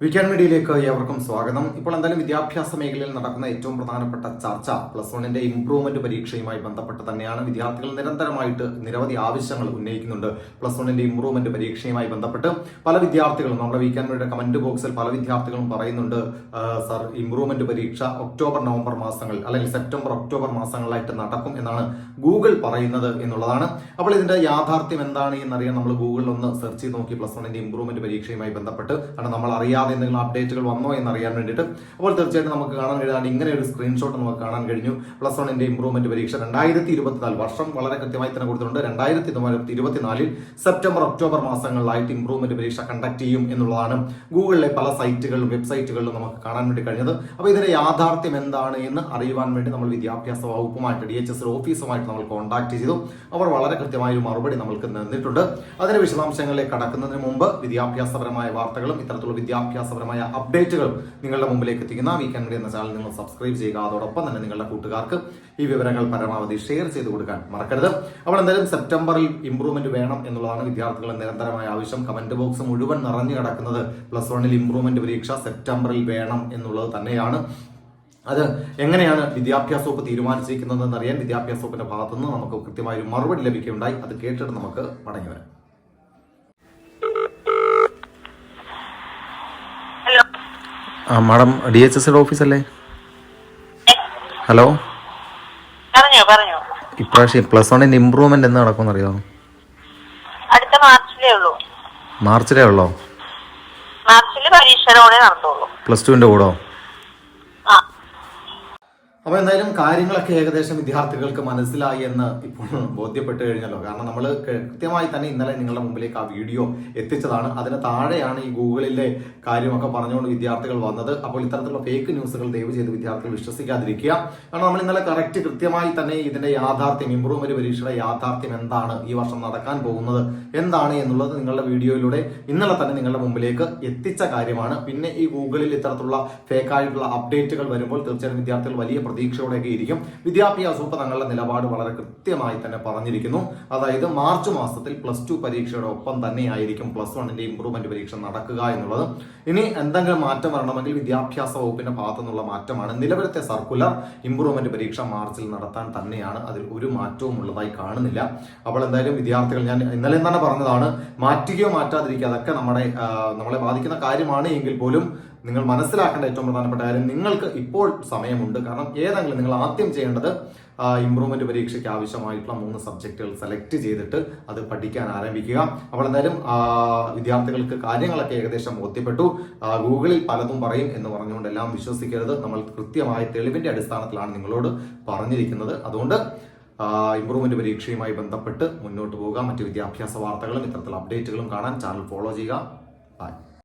Weekend മീഡിയയിലേക്ക് ഏവർക്കും സ്വാഗതം. ഇപ്പോൾ എന്തായാലും വിദ്യാഭ്യാസ മേഖലയിൽ നടക്കുന്ന ഏറ്റവും പ്രധാനപ്പെട്ട ചർച്ച പ്ലസ് വണ്ണിന്റെ ഇംപ്രൂവ്മെന്റ് പരീക്ഷയുമായി ബന്ധപ്പെട്ട് തന്നെയാണ്. വിദ്യാർത്ഥികൾ നിരന്തരമായിട്ട് നിരവധി ആവശ്യങ്ങൾ ഉന്നയിക്കുന്നുണ്ട്. പ്ലസ് വണ്ണിന്റെ ഇംപ്രൂവ്മെന്റ് പരീക്ഷയുമായി ബന്ധപ്പെട്ട് പല വിദ്യാർത്ഥികളും നമ്മുടെ വീക്കെൻഡ് മീഡിയയുടെ കമന്റ് ബോക്സിൽ പല വിദ്യാർത്ഥികളും പറയുന്നുണ്ട്, സർ ഇംപ്രൂവ്മെന്റ് പരീക്ഷ ഒക്ടോബർ നവംബർ മാസങ്ങൾ അല്ലെങ്കിൽ സെപ്റ്റംബർ ഒക്ടോബർ മാസങ്ങളിലായിട്ട് നടക്കും എന്നാണ് ഗൂഗിൾ പറയുന്നത് എന്നുള്ളതാണ്. അപ്പോൾ ഇതിന്റെ യാഥാർത്ഥ്യം എന്താണ് എന്നറിയാൻ നമ്മൾ ഗൂഗിളിൽ ഒന്ന് സെർച്ച് ചെയ്ത് നോക്കി പ്ലസ് വണ്ണിന്റെ ഇംപ്രൂവ്മെന്റ് പരീക്ഷയുമായി ബന്ധപ്പെട്ട്. കാരണം നമ്മൾ അറിയാതെ എന്തെങ്കിലും അപ്ഡേറ്റുകൾ വന്നോ എന്നറിയാൻ വേണ്ടിയിട്ട്. അപ്പോൾ തീർച്ചയായിട്ടും നമുക്ക് കാണാൻ കഴിയാണ്ട് ഇങ്ങനെ ഒരു സ്ക്രീൻഷോട്ട് നമുക്ക് കാണാൻ കഴിഞ്ഞു. പ്ലസ് വണ്ണിന്റെ ഇംപ്രൂവ്മെന്റ് പരീക്ഷ 2024 വർഷം വളരെ കൃത്യമായി തന്നെ കൊടുത്തിട്ടുണ്ട്. 2024 സെപ്റ്റംബർ ഒക്ടോബർ മാസങ്ങളിലായിട്ട് ഇംപ്രൂവ്മെന്റ് പരീക്ഷ കണ്ടക്ട് ചെയ്യും എന്നുള്ളതാണ് ഗൂഗിളിലെ പല സൈറ്റുകളിലും വെബ്സൈറ്റുകളിലും നമുക്ക് കാണാൻ വേണ്ടി കഴിഞ്ഞത്. അപ്പോൾ ഇതിന്റെ യാഥാർത്ഥ്യം എന്താണ് എന്ന് അറിയുവാൻ വേണ്ടി നമ്മൾ വിദ്യാഭ്യാസ വകുപ്പുമായിട്ട് DHS ഓഫീസുമായിട്ട് നമ്മൾ കോൺടാക്ട് ചെയ്തു. അവർ വളരെ കൃത്യമായ ഒരു മറുപടി നമ്മൾക്ക് തന്നിട്ടുണ്ട്. അതിന്റെ വിശദാംശങ്ങളിലേക്ക് കടക്കുന്നതിന് മുമ്പ് വിദ്യാഭ്യാസപരമായ വാർത്തകളും ഇത്തരത്തിലുള്ള വിദ്യാഭ്യാസപരമായ അപ്ഡേറ്റുകളും നിങ്ങളുടെ മുമ്പിലേക്ക് എത്തിക്കുന്ന വീക്കെൻഡ് എന്ന ചാനൽ നിങ്ങൾ സബ്സ്ക്രൈബ് ചെയ്യുക. അതോടൊപ്പം തന്നെ നിങ്ങളുടെ കൂട്ടുകാർക്ക് ഈ വിവരങ്ങൾ പരമാവധി ഷെയർ ചെയ്ത് കൊടുക്കാൻ മറക്കരുത്. അപ്പോൾ എന്തായാലും സെപ്റ്റംബറിൽ ഇംപ്രൂവ്മെന്റ് വേണം എന്നുള്ളതാണ് വിദ്യാർത്ഥികളുടെ നിരന്തരമായ ആവശ്യം. കമന്റ് ബോക്സ് മുഴുവൻ നിറഞ്ഞു കിടക്കുന്നത് പ്ലസ് വണ്ണിൽ ഇംപ്രൂവ്മെന്റ് പരീക്ഷ സെപ്റ്റംബറിൽ വേണം എന്നുള്ളത് തന്നെയാണ്. അത് എങ്ങനെയാണ് വിദ്യാഭ്യാസ വകുപ്പ് തീരുമാനിച്ചിരിക്കുന്നത് എന്നറിയാൻ വിദ്യാഭ്യാസ വകുപ്പിന്റെ ഭാഗത്തുനിന്ന് നമുക്ക് കൃത്യമായ ഒരു മറുപടി ലഭിക്കുകയുണ്ടായി. അത് കേട്ടിട്ട് നമുക്ക് മടങ്ങി വരാം. മാഡം DHS ഓഫീസല്ലേ? ഹലോ, ഇപ്രാവശ്യം പ്ലസ് വണ്ണിന്റെ ഇംപ്രൂവ്മെന്റ് എന്ന് നടക്കുമെന്ന് അറിയാമോ? അടുത്ത മാർച്ചിലേ ഉള്ളോ? മാർച്ചിൽ പരീക്ഷയോടെ നടത്തുള്ളൂ. പ്ലസ് ടുവിന്റെ കൂടോ? അപ്പോൾ എന്തായാലും കാര്യങ്ങളൊക്കെ ഏകദേശം വിദ്യാർത്ഥികൾക്ക് മനസ്സിലായി എന്ന് ഇപ്പോൾ ബോധ്യപ്പെട്ട് കഴിഞ്ഞല്ലോ. കാരണം നമ്മൾ കൃത്യമായി തന്നെ ഇന്നലെ നിങ്ങളുടെ മുമ്പിലേക്ക് ആ വീഡിയോ എത്തിച്ചതാണ്. അതിന് താഴെയാണ് ഈ ഗൂഗിളിലെ കാര്യമൊക്കെ പറഞ്ഞുകൊണ്ട് വിദ്യാർത്ഥികൾ വന്നത്. അപ്പോൾ ഇത്തരത്തിലുള്ള ഫേക്ക് ന്യൂസുകൾ ദയവ് ചെയ്ത് വിദ്യാർത്ഥികൾ വിശ്വസിക്കാതിരിക്കുക. കാരണം നമ്മൾ ഇന്നലെ കൃത്യമായി തന്നെ ഇതിന്റെ യാഥാർത്ഥ്യം, ഇംപ്രൂവ്മെന്റ് പരീക്ഷയുടെ യാഥാർത്ഥ്യം എന്താണ്, ഈ വർഷം നടക്കാൻ പോകുന്നത് എന്താണ് എന്നുള്ളത് നിങ്ങളുടെ വീഡിയോയിലൂടെ ഇന്നലെ തന്നെ നിങ്ങളുടെ മുമ്പിലേക്ക് എത്തിച്ച കാര്യമാണ്. പിന്നെ ഈ ഗൂഗിളിൽ ഇത്തരത്തിലുള്ള ഫേക്കായിട്ടുള്ള അപ്ഡേറ്റുകൾ വരുമ്പോൾ തീർച്ചയായും വിദ്യാർത്ഥികൾ വലിയ പ്രതീക്ഷയോടെയൊക്കെ ഇരിക്കും. വിദ്യാഭ്യാസ വകുപ്പ് തങ്ങളുടെ നിലപാട് വളരെ കൃത്യമായി തന്നെ പറഞ്ഞിരിക്കുന്നു. അതായത് മാർച്ച് മാസത്തിൽ പ്ലസ് ടു പരീക്ഷയുടെ ഒപ്പം തന്നെയായിരിക്കും പ്ലസ് വണ്ണിന്റെ ഇംപ്രൂവ്മെന്റ് പരീക്ഷ നടക്കുക എന്നുള്ളത്. ഇനി എന്തെങ്കിലും മാറ്റം വരണമെങ്കിൽ വിദ്യാഭ്യാസ വകുപ്പിന്റെ ഭാഗത്തു നിന്നുള്ള മാറ്റമാണ്. നിലവിലത്തെ സർക്കുലർ ഇംപ്രൂവ്മെന്റ് പരീക്ഷ മാർച്ചിൽ നടത്താൻ തന്നെയാണ്. അതിൽ ഒരു മാറ്റവും ഉള്ളതായി കാണുന്നില്ല. അപ്പോൾ എന്തായാലും വിദ്യാർത്ഥികൾ, ഞാൻ ഇന്നലെ തന്നെ പറഞ്ഞതാണ്, മാറ്റുകയോ മാറ്റാതിരിക്കുക അതൊക്കെ നമ്മളെ ബാധിക്കുന്ന കാര്യമാണ് എങ്കിൽ പോലും നിങ്ങൾ മനസ്സിലാക്കേണ്ട ഏറ്റവും പ്രധാനപ്പെട്ട കാര്യം, നിങ്ങൾക്ക് ഇപ്പോൾ സമയമുണ്ട്. കാരണം ഏതെങ്കിലും നിങ്ങൾ ആദ്യം ചെയ്യേണ്ടത് ഇംപ്രൂവ്മെന്റ് പരീക്ഷയ്ക്ക് ആവശ്യമായിട്ടുള്ള 3 സബ്ജക്റ്റുകൾ സെലക്ട് ചെയ്തിട്ട് അത് പഠിക്കാൻ ആരംഭിക്കുക. അപ്പോൾ എന്തായാലും വിദ്യാർത്ഥികൾക്ക് കാര്യങ്ങളൊക്കെ ഏകദേശം ബോധ്യപ്പെട്ടു. ഗൂഗിളിൽ പലതും പറയും എന്ന് പറഞ്ഞുകൊണ്ട് എല്ലാം വിശ്വസിക്കരുത്. നമ്മൾ കൃത്യമായ തെളിവിന്റെ അടിസ്ഥാനത്തിലാണ് നിങ്ങളോട് പറഞ്ഞിരിക്കുന്നത്. അതുകൊണ്ട് ഇംപ്രൂവ്മെന്റ് പരീക്ഷയുമായി ബന്ധപ്പെട്ട് മുന്നോട്ട് പോകുക. മറ്റ് വിദ്യാഭ്യാസ വാർത്തകളും ഇത്തരത്തിലുള്ള അപ്ഡേറ്റുകളും കാണാൻ ചാനൽ ഫോളോ ചെയ്യുക. ബൈ.